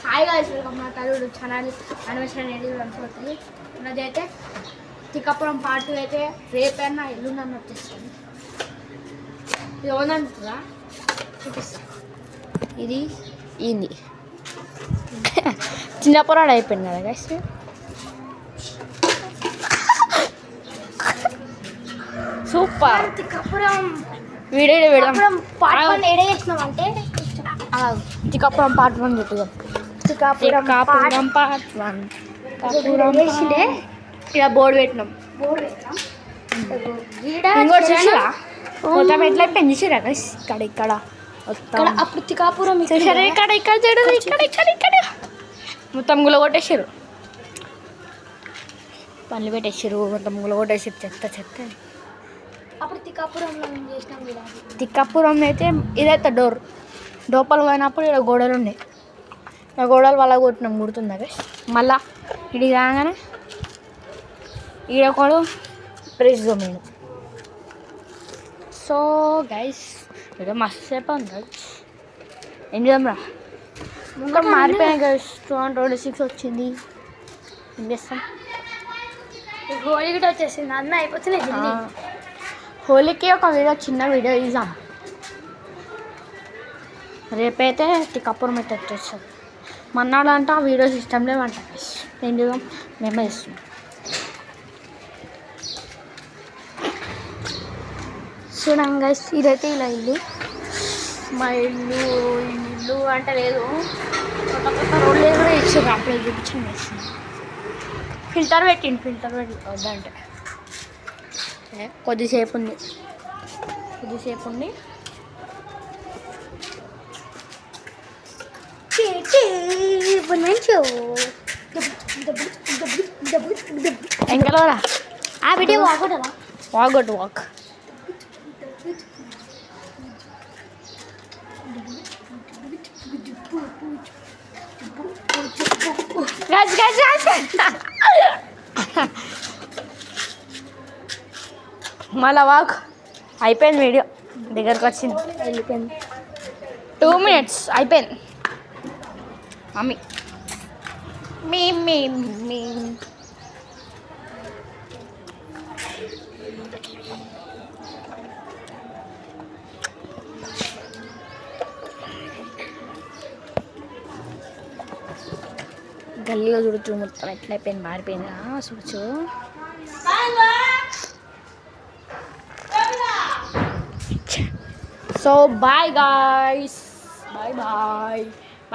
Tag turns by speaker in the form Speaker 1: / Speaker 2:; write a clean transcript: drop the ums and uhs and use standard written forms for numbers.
Speaker 1: Hi guys welcome నా తల్లుడు channel అన్వేషణ అనుకుంటుంది. నాదైతే తిక్కపురం పార్ట్ అయితే రేపైనా ఎల్లుండని వచ్చేస్తాను. ఇది ఓనంటురా చూపిస్తాను. ఇది ఇది చిన్నపురాడు అయిపోయింది కదా గైస్. సూపర్ తిక్కపురం వీడియో పెడదాం. పార్ట్ 1 ఏడ చేసినామంటే తిక్కపురం పార్ట్ 1 చెప్తాం. తిక్కపురం పార్ట్ 1 చేసిండే ఇలా బోర్డు పెట్టినాం. ఇంకోటి చూసిరా మొత్తం ఎట్లా అయిపోయింది చూసిరా గైస్. ఇక్కడ అప్పుడు తిక్కాపురం చూసారా ఇక్కడ ఇక్కడ మొత్తం గుల కొట్టేసారు, పనులు పెట్టేసారు, మొత్తం గుల కొట్టేసారు. చెత్త అప్పుడు తిక్కాపురంలో చేసినాం. తిక్కాపురం అయితే ఇదైతే డోర్ లోపల పోయినప్పుడు ఇక్కడ గోడలు ఉన్నాయి. ఆ గోడలు వాళ్ళ కొట్టినాం గుర్తుందా గైస్. మళ్ళా ఇది రాగానే ఈడ కూడా ప్రెస్ డొమైన్. సో గైస్ ఇక్కడ మస్తు సేపు ఉంది గైస్. ఏం చేద్దాం రా మొత్తం మారిపోయాయి గైస్. 2026 వచ్చింది. ఏం చేస్తాం, హోలీ గిట వచ్చేసింది. అన్న అయిపోతుంది. హోలీకి ఒక వీడియో చిన్న వీడియో తీసాం. రేపైతే తిక్కపురం అయితే వచ్చేస్తుంది. మన్నాడంట ఆ వీడియో సిస్టమ్ లేవంట గైస్. ఏం చేద్దాం, మేమే ఇస్తున్నాం. చూడండి గైస్, ఇదైతే ఇలా ఇల్లు. మా ఇల్లు అంటే లేదు, కొత్త రోడ్లు కూడా ఇచ్చారు. అప్పుడే చూపించింది. ఫిల్టర్ పెట్టి వద్దంటే కొద్దిసేపు ఉంది. ఎంకలోరా ఆ వీడియో వాక్ మళ్ళా వాక్ అయిపోయింది. వీడియో దగ్గరకు వచ్చింది, వెళ్ళిపోయింది. 2 minutes అయిపోయింది. మమ్మీ మీ గల్లీలో చూడచ్చు మొత్తం ఎట్లయిపోయింది, మారిపోయింది. చూడచ్చు. So bye guys, bye.